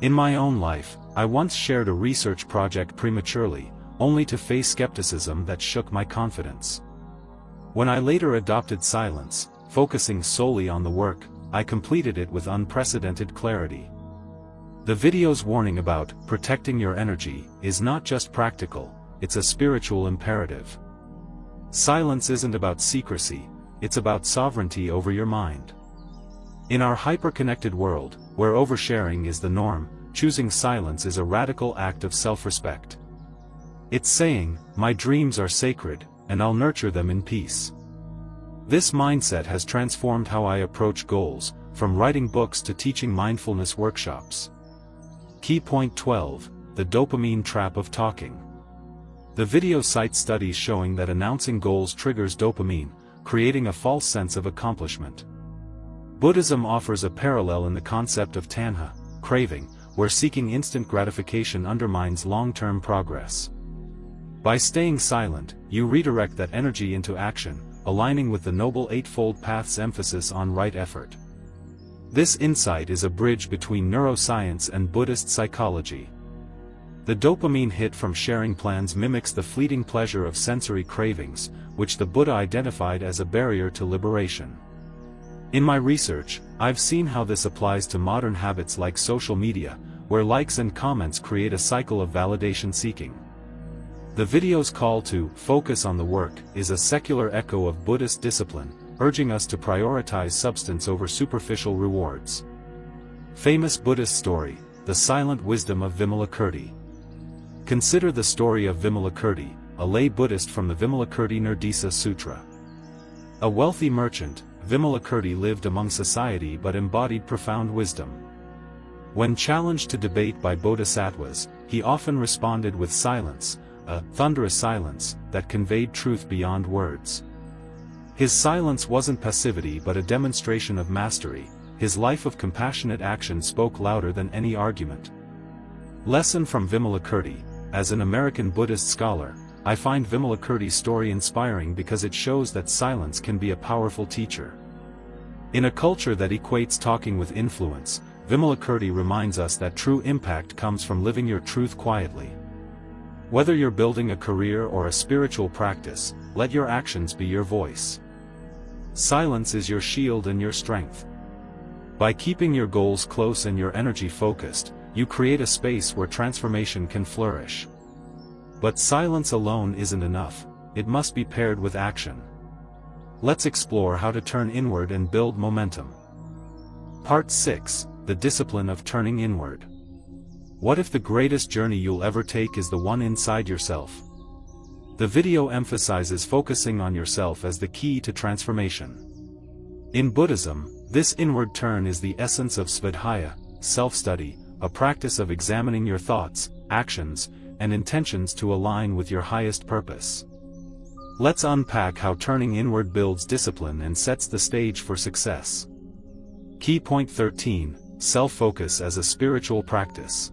In my own life, I once shared a research project prematurely, only to face skepticism that shook my confidence. When I later adopted silence, focusing solely on the work, I completed it with unprecedented clarity. The video's warning about protecting your energy is not just practical, it's a spiritual imperative. Silence isn't about secrecy, it's about sovereignty over your mind. In our hyper-connected world, where oversharing is the norm, choosing silence is a radical act of self-respect. It's saying, my dreams are sacred, and I'll nurture them in peace. This mindset has transformed how I approach goals, from writing books to teaching mindfulness workshops. Key point 12: The dopamine trap of talking. The video cites studies showing that announcing goals triggers dopamine, creating a false sense of accomplishment. Buddhism offers a parallel in the concept of tanha, craving, where seeking instant gratification undermines long-term progress. By staying silent, you redirect that energy into action, aligning with the Noble Eightfold Path's emphasis on right effort. This insight is a bridge between neuroscience and Buddhist psychology. The dopamine hit from sharing plans mimics the fleeting pleasure of sensory cravings, which the Buddha identified as a barrier to liberation. In my research, I've seen how this applies to modern habits like social media, where likes and comments create a cycle of validation seeking. The video's call to focus on the work is a secular echo of Buddhist discipline, urging us to prioritize substance over superficial rewards. Famous Buddhist story, the silent wisdom of Vimalakirti. Consider the story of Vimalakirti, a lay Buddhist from the Vimalakirti Nirdesa Sutra. A wealthy merchant, Vimalakirti lived among society but embodied profound wisdom. When challenged to debate by bodhisattvas, he often responded with silence, a thunderous silence that conveyed truth beyond words. His silence wasn't passivity but a demonstration of mastery. His life of compassionate action spoke louder than any argument. Lesson from Vimalakirti. As an American Buddhist scholar, I find Vimalakirti's story inspiring because it shows that silence can be a powerful teacher. In a culture that equates talking with influence, Vimalakirti reminds us that true impact comes from living your truth quietly. Whether you're building a career or a spiritual practice, let your actions be your voice. Silence is your shield and your strength. By keeping your goals close and your energy focused, you create a space where transformation can flourish. But silence alone isn't enough, it must be paired with action. Let's explore how to turn inward and build momentum. Part 6: The Discipline of Turning Inward. What if the greatest journey you'll ever take is the one inside yourself? The video emphasizes focusing on yourself as the key to transformation. In Buddhism, this inward turn is the essence of svadhyaya, self-study, a practice of examining your thoughts, actions, and intentions to align with your highest purpose. Let's unpack how turning inward builds discipline and sets the stage for success. Key point 13, self-focus as a spiritual practice.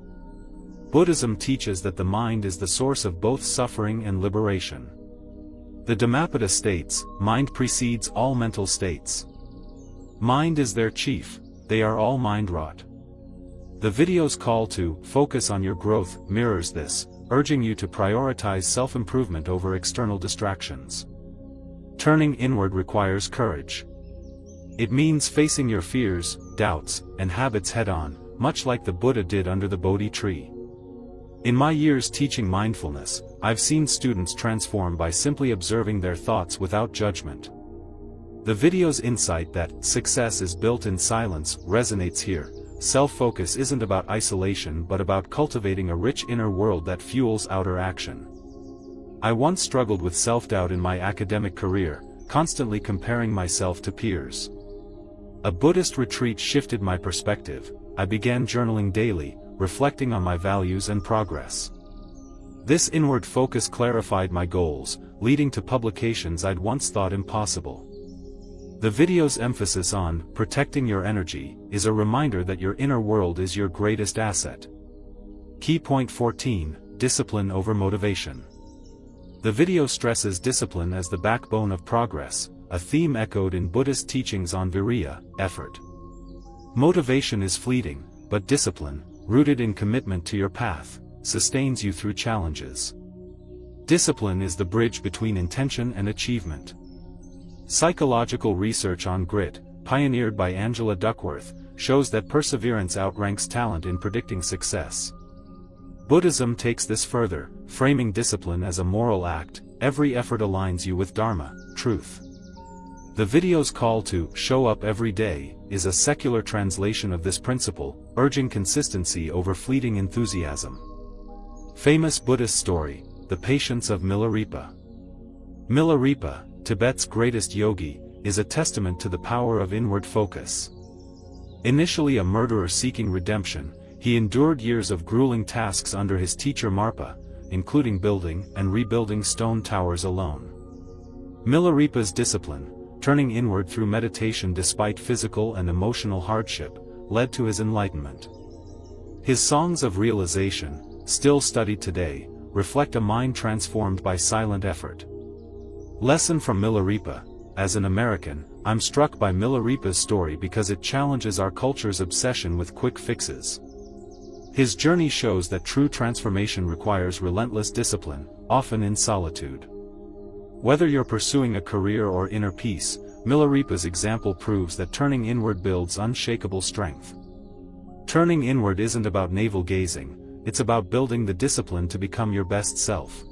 Buddhism teaches that the mind is the source of both suffering and liberation. The Dhammapada states, mind precedes all mental states. Mind is their chief, they are all mind-wrought. The video's call to focus on your growth mirrors this, urging you to prioritize self-improvement over external distractions. Turning inward requires courage. It means facing your fears, doubts, and habits head-on, much like the Buddha did under the Bodhi tree. In my years teaching mindfulness, I've seen students transform by simply observing their thoughts without judgment. The video's insight that success is built in silence resonates here. Self-focus isn't about isolation but about cultivating a rich inner world that fuels outer action. I once struggled with self-doubt in my academic career, constantly comparing myself to peers. A Buddhist retreat shifted my perspective. I began journaling daily, reflecting on my values and progress. This inward focus clarified my goals, leading to publications I'd once thought impossible. The video's emphasis on protecting your energy is a reminder that your inner world is your greatest asset. Key point 14, discipline over motivation. The video stresses discipline as the backbone of progress, a theme echoed in Buddhist teachings on virya, effort. Motivation is fleeting, but discipline, rooted in commitment to your path, sustains you through challenges. Discipline is the bridge between intention and achievement. Psychological research on grit, pioneered by Angela Duckworth, shows that perseverance outranks talent in predicting success. Buddhism takes this further, framing discipline as a moral act. Every effort aligns you with Dharma, truth. The video's call to show up every day is a secular translation of this principle, urging consistency over fleeting enthusiasm. Famous Buddhist story, the patience of Milarepa. Milarepa, Tibet's greatest yogi, is a testament to the power of inward focus. Initially a murderer seeking redemption, he endured years of grueling tasks under his teacher Marpa, including building and rebuilding stone towers alone. Milarepa's discipline, turning inward through meditation despite physical and emotional hardship, led to his enlightenment. His songs of realization, still studied today, reflect a mind transformed by silent effort. Lesson from Milarepa. As an American, I'm struck by Milarepa's story because it challenges our culture's obsession with quick fixes. His journey shows that true transformation requires relentless discipline, often in solitude. Whether you're pursuing a career or inner peace, Milarepa's example proves that turning inward builds unshakable strength. Turning inward isn't about navel-gazing, it's about building the discipline to become your best self.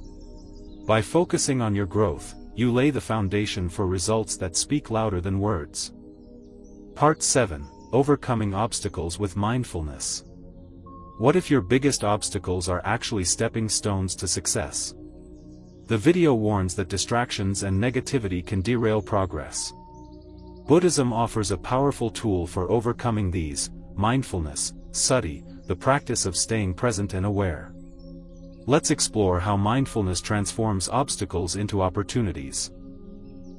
By focusing on your growth, you lay the foundation for results that speak louder than words. Part 7, Overcoming Obstacles with Mindfulness. What if your biggest obstacles are actually stepping stones to success? The video warns that distractions and negativity can derail progress. Buddhism offers a powerful tool for overcoming these: mindfulness, sati, the practice of staying present and aware. Let's explore how mindfulness transforms obstacles into opportunities.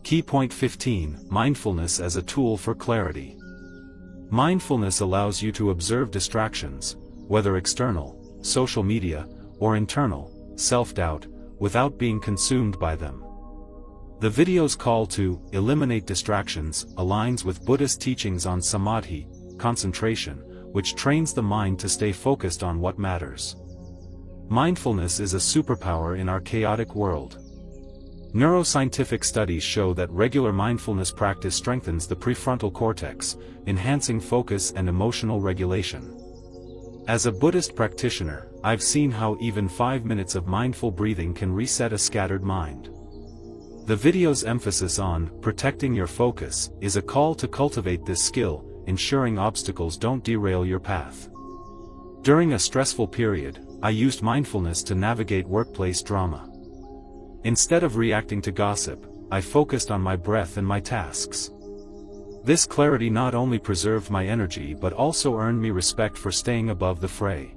Key point 15, mindfulness as a tool for clarity. Mindfulness allows you to observe distractions, whether external, social media, or internal, self-doubt, without being consumed by them. The video's call to eliminate distractions aligns with Buddhist teachings on samadhi, concentration, which trains the mind to stay focused on what matters. Mindfulness is a superpower in our chaotic world. Neuroscientific studies show that regular mindfulness practice strengthens the prefrontal cortex, enhancing focus and emotional regulation. As a Buddhist practitioner, I've seen how even 5 minutes of mindful breathing can reset a scattered mind. The video's emphasis on protecting your focus is a call to cultivate this skill, ensuring obstacles don't derail your path. During a stressful period, I used mindfulness to navigate workplace drama. Instead of reacting to gossip, I focused on my breath and my tasks. This clarity not only preserved my energy but also earned me respect for staying above the fray.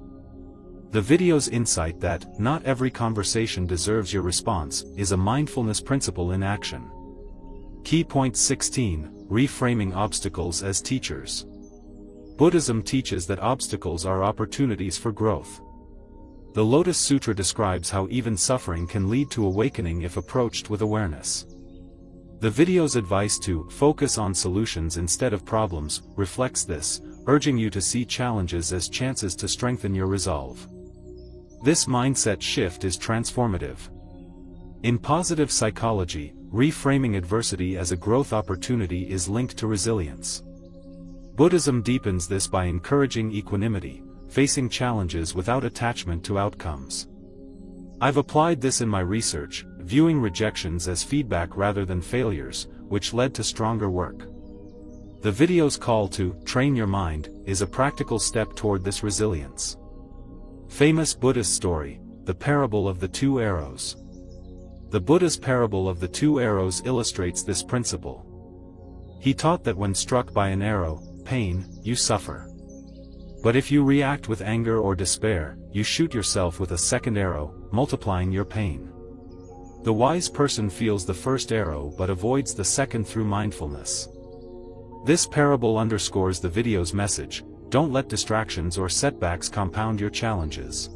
The video's insight that not every conversation deserves your response is a mindfulness principle in action. Key point 16: Reframing obstacles as teachers. Buddhism teaches that obstacles are opportunities for growth. The Lotus Sutra describes how even suffering can lead to awakening if approached with awareness. The video's advice to focus on solutions instead of problems reflects this, urging you to see challenges as chances to strengthen your resolve. This mindset shift is transformative. In positive psychology, reframing adversity as a growth opportunity is linked to resilience. Buddhism deepens this by encouraging equanimity, facing challenges without attachment to outcomes. I've applied this in my research, viewing rejections as feedback rather than failures, which led to stronger work. The video's call to train your mind is a practical step toward this resilience. Famous Buddhist story, the parable of the two arrows. The Buddha's parable of the two arrows illustrates this principle. He taught that when struck by an arrow, pain, you suffer. But if you react with anger or despair, you shoot yourself with a second arrow, multiplying your pain. The wise person feels the first arrow but avoids the second through mindfulness. This parable underscores the video's message: don't let distractions or setbacks compound your challenges.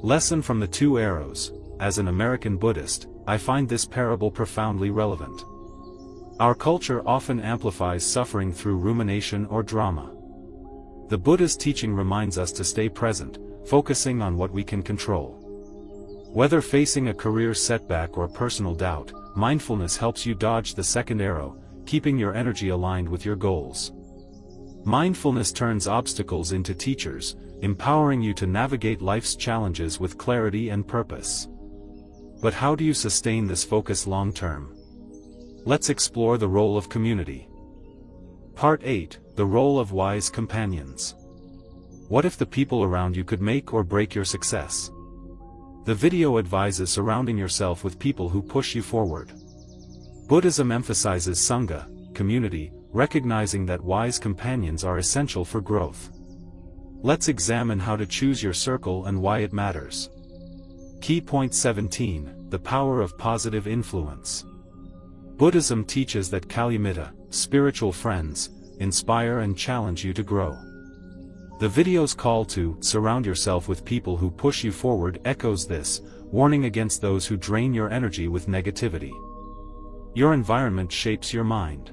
Lesson from the two arrows. As an American Buddhist, I find this parable profoundly relevant. Our culture often amplifies suffering through rumination or drama. The Buddha's teaching reminds us to stay present, focusing on what we can control. Whether facing a career setback or personal doubt, mindfulness helps you dodge the second arrow, keeping your energy aligned with your goals. Mindfulness turns obstacles into teachers, empowering you to navigate life's challenges with clarity and purpose. But how do you sustain this focus long term? Let's explore the role of community. Part 8: The role of wise companions. What if the people around you could make or break your success? The video advises surrounding yourself with people who push you forward. Buddhism emphasizes sangha, community, recognizing that wise companions are essential for growth. Let's examine how to choose your circle and why it matters. Key point 17: The power of positive influence. Buddhism teaches that kalyamitta, spiritual friends, inspire and challenge you to grow. The video's call to surround yourself with people who push you forward echoes this, warning against those who drain your energy with negativity. Your environment shapes your mind.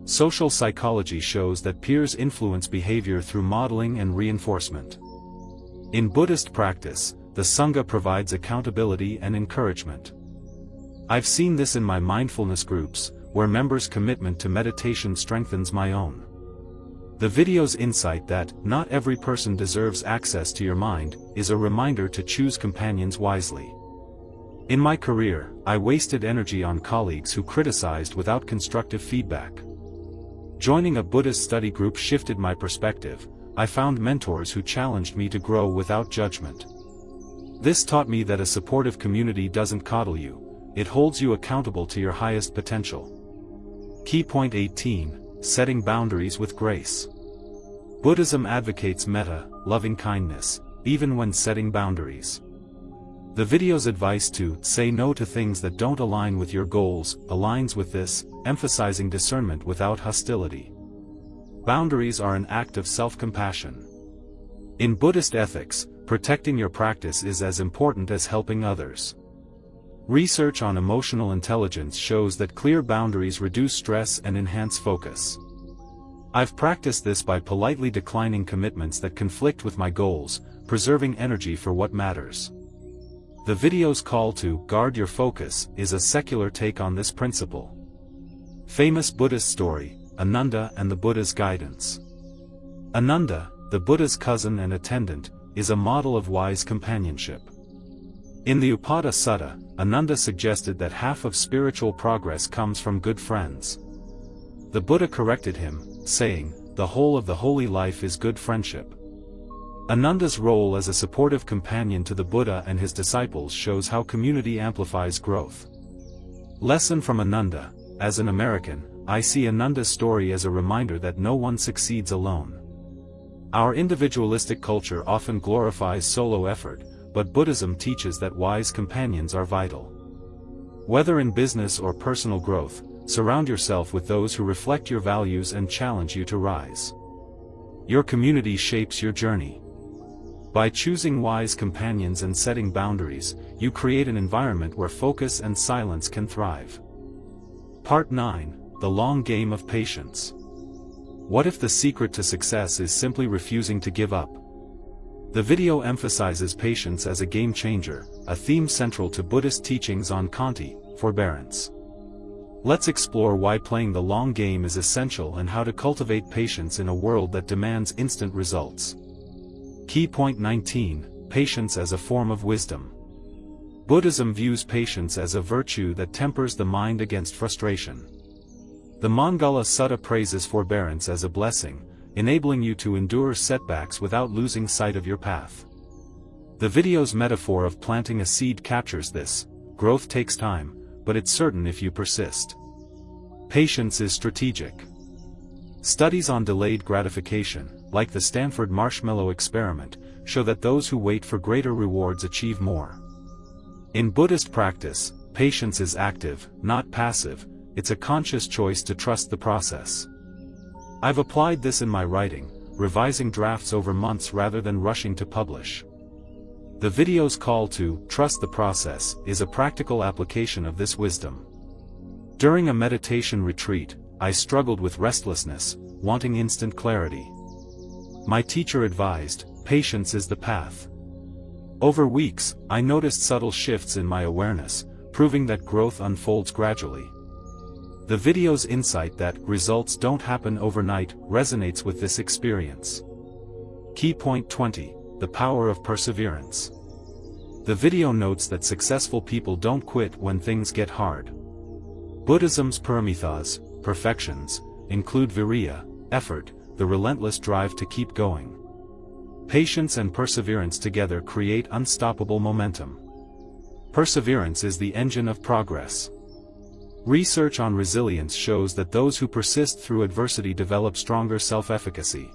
Social psychology shows that peers influence behavior through modeling and reinforcement. In Buddhist practice, the sangha provides accountability and encouragement. I've seen this in my mindfulness groups, where members' commitment to meditation strengthens my own. The video's insight that not every person deserves access to your mind is a reminder to choose companions wisely. In my career, I wasted energy on colleagues who criticized without constructive feedback. Joining a Buddhist study group shifted my perspective. I found mentors who challenged me to grow without judgment. This taught me that a supportive community doesn't coddle you, it holds you accountable to your highest potential. Key point 18: Setting boundaries with grace. Buddhism advocates metta, loving kindness, even when setting boundaries. The video's advice to say no to things that don't align with your goals aligns with this, emphasizing discernment without hostility. Boundaries are an act of self-compassion. In Buddhist ethics, protecting your practice is as important as helping others. Research on emotional intelligence shows that clear boundaries reduce stress and enhance focus. I've practiced this by politely declining commitments that conflict with my goals, preserving energy for what matters. The video's call to guard your focus is a secular take on this principle. Famous Buddhist story, Ananda and the Buddha's guidance. Ananda, the Buddha's cousin and attendant, is a model of wise companionship. In the Upada Sutta, Ananda suggested that half of spiritual progress comes from good friends. The Buddha corrected him, saying, "The whole of the holy life is good friendship." Ananda's role as a supportive companion to the Buddha and his disciples shows how community amplifies growth. Lesson from Ananda: as an American, I see Ananda's story as a reminder that no one succeeds alone. Our individualistic culture often glorifies solo effort, but Buddhism teaches that wise companions are vital. Whether in business or personal growth, surround yourself with those who reflect your values and challenge you to rise. Your community shapes your journey. By choosing wise companions and setting boundaries, you create an environment where focus and silence can thrive. Part 9: The Long Game of Patience. What if the secret to success is simply refusing to give up? The video emphasizes patience as a game changer, a theme central to Buddhist teachings on Khanti, forbearance. Let's explore why playing the long game is essential and how to cultivate patience in a world that demands instant results. Key point 19: Patience as a form of wisdom. Buddhism views patience as a virtue that tempers the mind against frustration. The Mangala Sutta praises forbearance as a blessing, enabling you to endure setbacks without losing sight of your path. The video's metaphor of planting a seed captures this: growth takes time, but it's certain if you persist. Patience is strategic. Studies on delayed gratification, like the Stanford marshmallow experiment, show that those who wait for greater rewards achieve more. In Buddhist practice, patience is active, not passive. It's a conscious choice to trust the process. I've applied this in my writing, revising drafts over months rather than rushing to publish. The video's call to trust the process is a practical application of this wisdom. During a meditation retreat, I struggled with restlessness, wanting instant clarity. My teacher advised, patience is the path. Over weeks, I noticed subtle shifts in my awareness, proving that growth unfolds gradually. The video's insight that results don't happen overnight resonates with this experience. Key point 20: The power of perseverance. The video notes that successful people don't quit when things get hard. Buddhism's paramithas, perfections, include viriya, effort, the relentless drive to keep going. Patience and perseverance together create unstoppable momentum. Perseverance is the engine of progress. Research on resilience shows that those who persist through adversity develop stronger self-efficacy.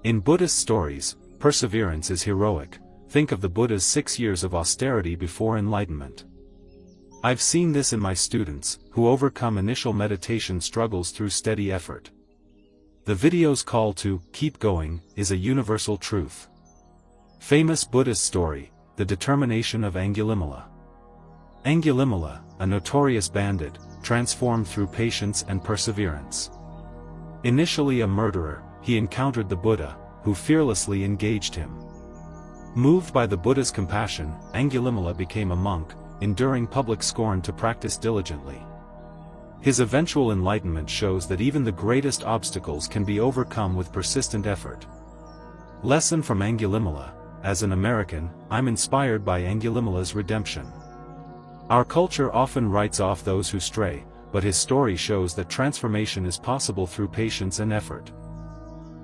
In Buddhist stories, perseverance is heroic. Think of the Buddha's 6 years of austerity before enlightenment. I've seen this in my students, who overcome initial meditation struggles through steady effort. The video's call to keep going is a universal truth. Famous Buddhist story: the determination of Angulimala. Angulimala, a notorious bandit, transformed through patience and perseverance. Initially a murderer, he encountered the Buddha, who fearlessly engaged him. Moved by the Buddha's compassion, Angulimala became a monk, enduring public scorn to practice diligently. His eventual enlightenment shows that even the greatest obstacles can be overcome with persistent effort. Lesson from Angulimala: as an American, I'm inspired by Angulimala's redemption. Our culture often writes off those who stray, but his story shows that transformation is possible through patience and effort.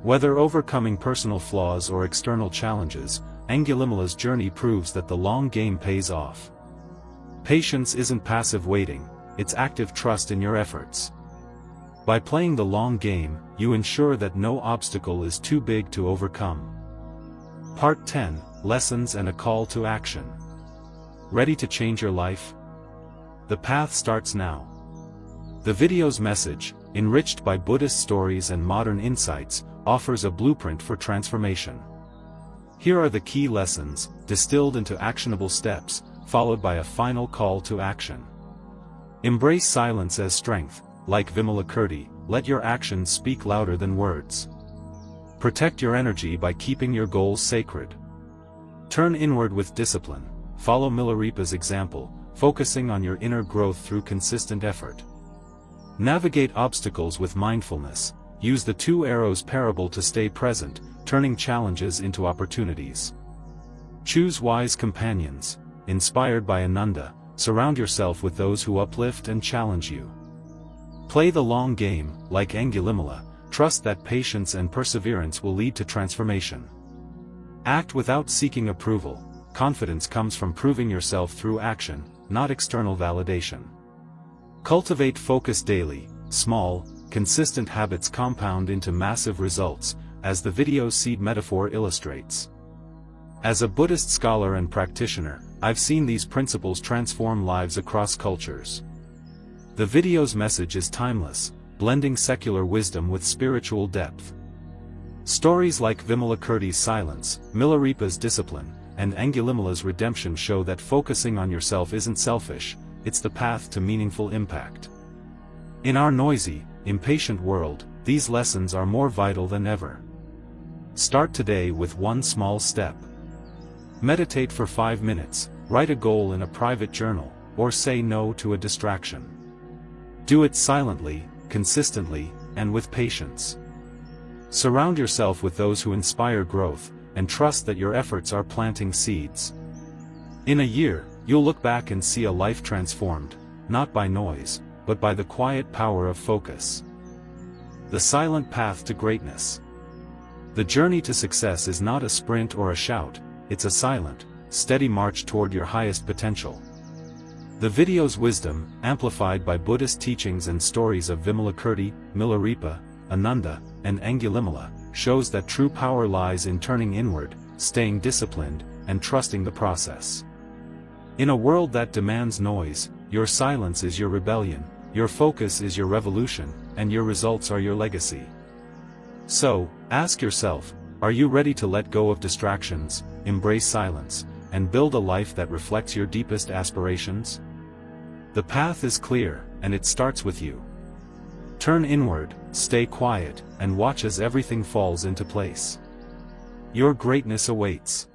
Whether overcoming personal flaws or external challenges, Angulimala's journey proves that the long game pays off. Patience isn't passive waiting, it's active trust in your efforts. By playing the long game, you ensure that no obstacle is too big to overcome. Part 10: Lessons and a Call to Action. Ready to change your life? The path starts now. The video's message, enriched by Buddhist stories and modern insights, offers a blueprint for transformation. Here are the key lessons, distilled into actionable steps, followed by a final call to action. Embrace silence as strength. Like Vimalakirti, let your actions speak louder than words. Protect your energy by keeping your goals sacred. Turn inward with discipline. Follow Milarepa's example, focusing on your inner growth through consistent effort. Navigate obstacles with mindfulness. Use the two arrows parable to stay present, turning challenges into opportunities. Choose wise companions. Inspired by Ananda, surround yourself with those who uplift and challenge you. Play the long game. Like Angulimala, trust that patience and perseverance will lead to transformation. Act without seeking approval. Confidence comes from proving yourself through action, not external validation. Cultivate focus daily. small, consistent habits compound into massive results, as the video's seed metaphor illustrates. As a Buddhist scholar and practitioner, I've seen these principles transform lives across cultures. The video's message is timeless, blending secular wisdom with spiritual depth. Stories like Vimalakirti's silence, Milarepa's discipline, and Angulimala's redemption show that focusing on yourself isn't selfish, it's the path to meaningful impact. In our noisy, impatient world, these lessons are more vital than ever. Start today with one small step. Meditate for 5 minutes, write a goal in a private journal, or say no to a distraction. Do it silently, consistently, and with patience. Surround yourself with those who inspire growth, and trust that your efforts are planting seeds. In a year, you'll look back and see a life transformed, not by noise, but by the quiet power of focus. The silent path to greatness. The journey to success is not a sprint or a shout, it's a silent, steady march toward your highest potential. The video's wisdom, amplified by Buddhist teachings and stories of Vimalakirti, Milarepa, Ananda, and Angulimala, shows that true power lies in turning inward, staying disciplined, and trusting the process. In a world that demands noise, your silence is your rebellion, your focus is your revolution, and your results are your legacy. So, ask yourself, are you ready to let go of distractions, embrace silence, and build a life that reflects your deepest aspirations? The path is clear, and it starts with you. Turn inward, stay quiet, and watch as everything falls into place. Your greatness awaits.